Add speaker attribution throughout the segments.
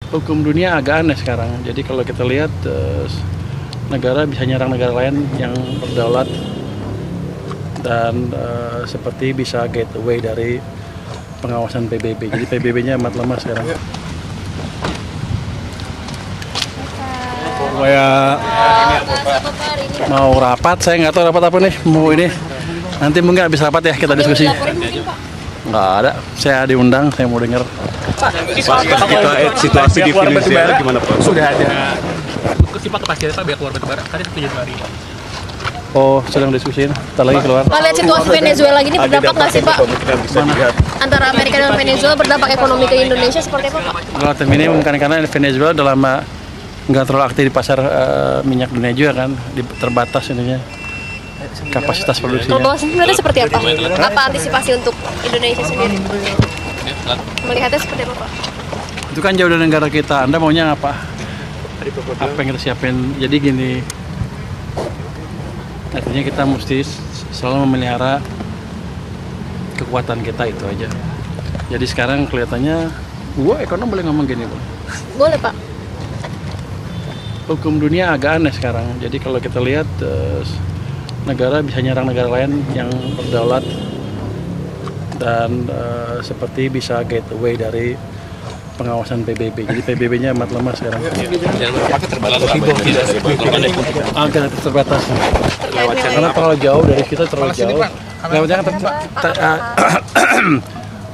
Speaker 1: Hukum dunia agak aneh sekarang. Jadi kalau kita lihat negara bisa nyerang negara lain yang berdaulat dan seperti bisa get away dari pengawasan PBB. Jadi PBB-nya amat lemah sekarang. Supaya mau rapat, saya nggak tahu rapat apa nih. Mau ini nanti mungkin habis rapat ya kita diskusi. Nggak ada, saya diundang, saya mau dengar.
Speaker 2: Pak, situasi di Venezuela gimana Pak?
Speaker 3: Sudah ada Pak kepastian Pak biar keluar batubara tadi 1 Januari Pak.
Speaker 1: Oh, sedang diskusiin, ntar lagi keluar.
Speaker 4: Pak, lihat situasi Venezuela gini berdampak nggak sih Pak? Antara Amerika dan Venezuela berdampak ekonomi ke Indonesia seperti apa Pak?
Speaker 1: Relatif minimum kan, karena Venezuela udah lama nggak terlalu aktif di pasar minyak dunia juga kan, terbatas ininya kapasitas produksinya.
Speaker 4: Kalau sebenarnya seperti apa? Apa antisipasi untuk Indonesia sendiri? Melihatnya seperti apa Pak?
Speaker 1: Itu kan jauh dari negara kita, Anda maunya apa? Apa yang kita siapin? Jadi gini, artinya kita mesti selalu memelihara kekuatan kita, itu aja. Jadi sekarang kelihatannya, gua ekonom boleh ngomong gini, Bang?
Speaker 4: Boleh Pak.
Speaker 1: Hukum dunia agak aneh sekarang. Jadi kalau kita lihat negara bisa nyerang negara lain yang berdaulat dan seperti bisa get away dari pengawasan PBB. Jadi PBB-nya amat lemah sekarang. Agak terbatas. Karena terlalu jauh dari kita, terlalu jauh. Lewatnya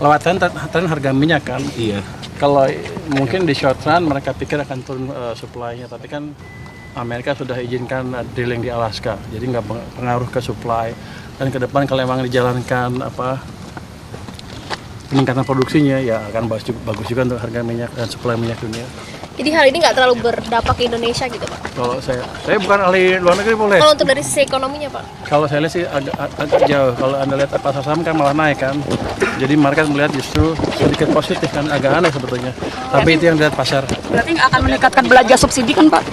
Speaker 1: lewatan harga minyak kan.
Speaker 2: Iya.
Speaker 1: Kalau mungkin di short run mereka pikir akan turun supply-nya, tapi kan Amerika sudah izinkan drilling di Alaska, jadi nggak pengaruh ke supply. Dan ke depan kalau memang dijalankan peningkatan produksinya, ya akan bagus juga untuk harga minyak dan supply minyak dunia.
Speaker 4: Jadi hal ini nggak terlalu berdampak ke Indonesia gitu Pak?
Speaker 1: Kalau saya bukan ahli luar negeri boleh.
Speaker 4: Kalau untuk dari sisi ekonominya Pak?
Speaker 1: Kalau saya lihat sih agak jauh. Kalau Anda lihat pasar saham kan malah naik kan. Jadi market melihat justru sedikit positif kan, agak aneh sebetulnya. Tapi itu yang dilihat pasar.
Speaker 5: Berarti nggak akan meningkatkan belanja subsidi kan Pak?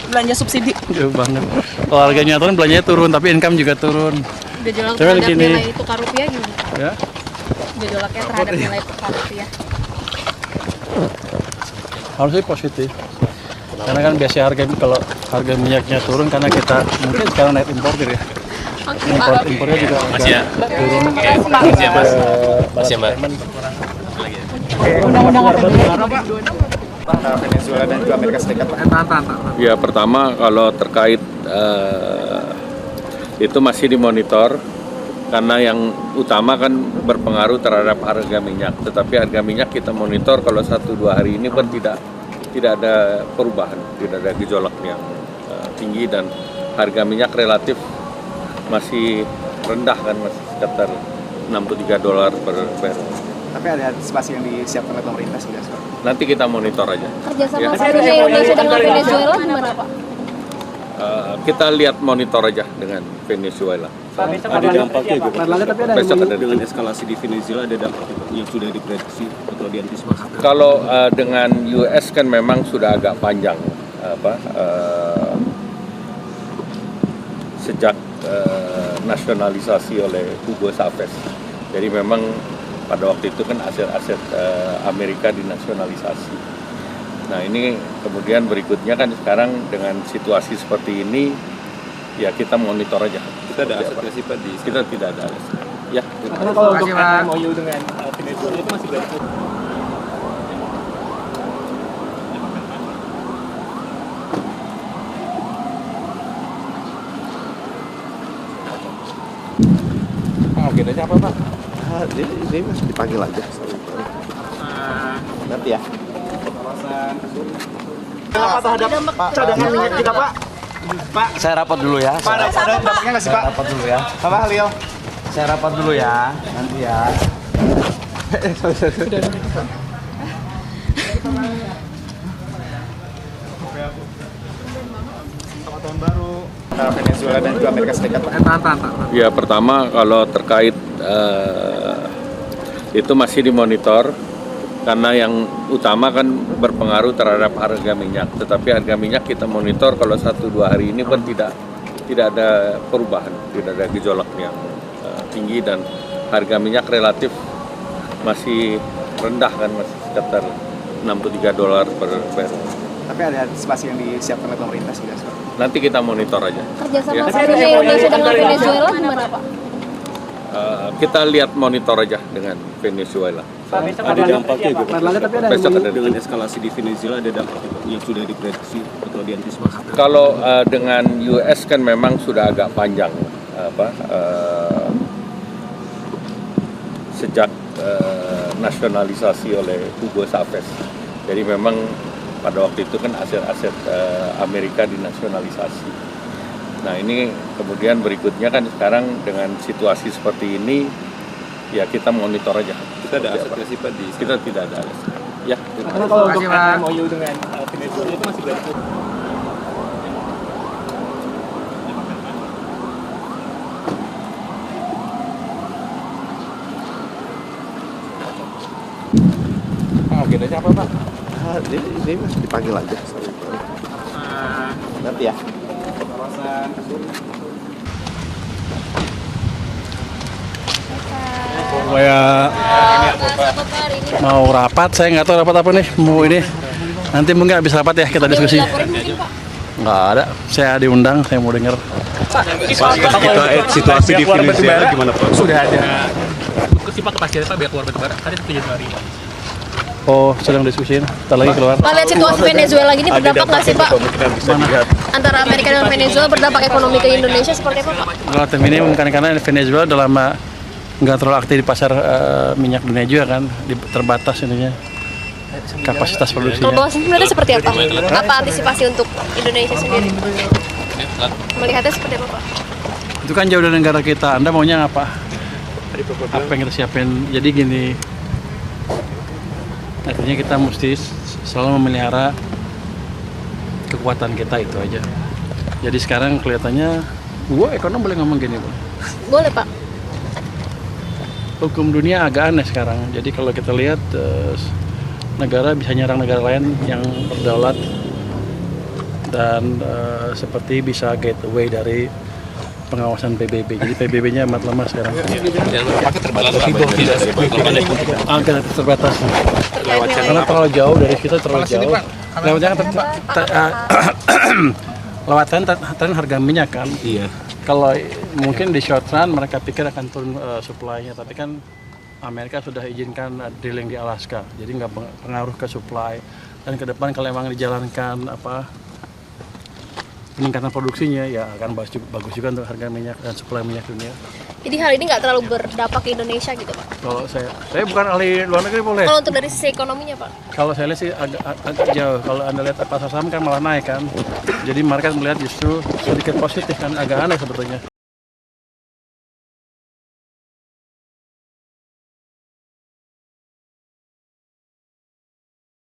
Speaker 5: Belanja subsidi.
Speaker 1: Jauh banget. Kalau harganya turun, belanjanya turun, tapi income juga turun.
Speaker 4: Gejolak
Speaker 1: Coba
Speaker 4: terhadap
Speaker 1: gini.
Speaker 4: nilai tukar rupiah gimana?
Speaker 1: Ya.
Speaker 4: Gejolaknya terhadap nilai tukar rupiah.
Speaker 1: Harusnya positif. Karena kan biasa kalau harga minyaknya turun karena kita mungkin sekarang naik importer ya.
Speaker 4: Oke Pak.
Speaker 1: Impornya juga
Speaker 3: Masih ya.
Speaker 1: turun.
Speaker 3: Masih ya Mas. Masih ya Mbak.
Speaker 2: Venezuela dan juga Amerika Serikat Pak.
Speaker 6: Ya, pertama kalau terkait itu masih dimonitor karena yang utama kan berpengaruh terhadap harga minyak. Tetapi harga minyak kita monitor kalau 1-2 hari ini pun tidak ada perubahan, tidak ada gejolak yang tinggi dan harga minyak relatif masih rendah kan, masih sekitar $63 per barrel.
Speaker 2: Tapi ada antisipasi yang disiapkan oleh pemerintah sudah sekarang.
Speaker 6: Nanti kita monitor aja.
Speaker 4: Kerjasama strategis Indonesia dengan Venezuela gimana Pak?
Speaker 6: Kita lihat monitor aja dengan Venezuela.
Speaker 2: Ada dampaknya juga.
Speaker 6: Besok ada
Speaker 2: Dengan eskalasi di Venezuela ada dampak yang sudah diprediksi atau diantisipasi.
Speaker 6: Kalau dengan US kan memang sudah agak panjang sejak nasionalisasi oleh Hugo Chavez. Jadi memang pada waktu itu kan aset-aset Amerika dinasionalisasi. Nah ini kemudian berikutnya kan sekarang dengan situasi seperti ini ya kita monitor aja.
Speaker 2: Kita ada aset sih Pak di
Speaker 6: Kita tidak ada aset. Ya.
Speaker 3: Karena kalau untuk MOU dengan Venezuela itu masih berlaku.
Speaker 2: Agendanya apa Pak? Ini masih dipanggil aja. Nanti ya.
Speaker 3: Apa terhadap cadangan minyak kita Pak? Pak,
Speaker 7: Saya rapat dulu ya.
Speaker 3: Pak ada dampaknya nggak sih Pak?
Speaker 7: Rapat dulu ya.
Speaker 3: Apa Halil?
Speaker 7: Saya rapat dulu ya. Nanti ya.
Speaker 3: Selamat tahun baru.
Speaker 2: Venezuela dan juga Amerika Serikat Pak.
Speaker 6: Ya pertama kalau terkait itu masih dimonitor karena yang utama kan berpengaruh terhadap harga minyak. Tetapi harga minyak kita monitor kalau 1-2 hari ini pun tidak ada perubahan, tidak ada gejolak yang tinggi dan harga minyak relatif masih rendah kan, masih sekitar $63 per barrel.
Speaker 2: Tapi ada antisipasi yang disiapkan oleh pemerintah sih, guys.
Speaker 6: Nanti kita monitor aja.
Speaker 4: Kerjasama
Speaker 6: Ya.
Speaker 4: strategis Indonesia dengan Venezuela gimana Pak?
Speaker 6: Kita lihat monitor aja dengan Venezuela.
Speaker 2: Ada dampaknya juga.
Speaker 6: Besok ada
Speaker 2: Dengan eskalasi di Venezuela ada dampak yang sudah diprediksi atau diantisipasi.
Speaker 6: Kalau dengan US kan memang sudah agak panjang sejak nasionalisasi oleh Hugo Chavez. Jadi memang pada waktu itu kan aset-aset Amerika dinasionalisasi. Nah ini kemudian berikutnya kan sekarang dengan situasi seperti ini ya kita monitor aja.
Speaker 2: Kita ada aset nggak sih Pak di
Speaker 6: Kita tidak ada aset. Ya.
Speaker 2: Karena kalau untuk MOU dengan Venezuela itu masih berlaku. Agendanya apa Pak? Ini masih dipanggil aja. Nanti ya.
Speaker 1: Kayak mau rapat, saya nggak tahu rapat apa nih, mau ini. Nanti mungkin habis rapat ya kita diskusi.
Speaker 4: Dilaporin mungkin Pak.
Speaker 1: Nggak ada, saya diundang, saya mau dengar.
Speaker 2: Situasi di Venezuela gimana Pak?
Speaker 3: Sudah ada diskusi Pak kepastian Pak biar keluar batubara. Tadi 1 Januari.
Speaker 1: Oh, sedang diskusiin, ntar lagi keluar.
Speaker 4: Pak, lihat situasi Venezuela gini berdampak nggak sih Pak? Antara Amerika dan Venezuela berdampak ekonomi ke Indonesia seperti apa Pak?
Speaker 1: Relatif minim karena Venezuela udah lama nggak terlalu aktif di pasar minyak dunia juga kan, terbatas ininya kapasitas
Speaker 4: Kalau
Speaker 1: produksinya.
Speaker 4: Bapak sebenarnya seperti apa? Apa antisipasi untuk Indonesia sendiri? Melihatnya seperti apa Pak?
Speaker 1: Itu kan jauh dari negara kita. Anda maunya apa? Apa yang kita siapin? Jadi gini, artinya kita mesti selalu memelihara kekuatan kita itu aja. Jadi sekarang kelihatannya, gua ekonom boleh ngomong gini, Bang.
Speaker 4: Boleh Pak.
Speaker 1: Hukum dunia agak aneh sekarang. Jadi kalau kita lihat negara bisa nyerang negara lain yang berdaulat dan seperti bisa get away dari pengawasan PBB. Jadi PBB-nya amat lemah sekarang. Agak terbatas. Karena terlalu jauh dari kita, terlalu jauh. Lewatnya lewatan tren harga minyak kan.
Speaker 2: Iya.
Speaker 1: Kalau mungkin di short run mereka pikir akan turun supply-nya, tapi kan Amerika sudah izinkan drilling di Alaska, jadi nggak pengaruh ke supply. Dan ke depan kalau memang dijalankan peningkatan produksinya, ya akan bagus juga untuk harga minyak dan supply minyak dunia.
Speaker 4: Jadi hal ini nggak terlalu berdampak ke Indonesia gitu Pak?
Speaker 1: Kalau saya bukan ahli luar negeri boleh.
Speaker 4: Kalau untuk dari sisi ekonominya Pak?
Speaker 1: Kalau saya lihat sih agak jauh. Kalau Anda lihat pasar saham kan malah naik kan. Jadi market melihat justru sedikit positif kan, agak aneh sebetulnya.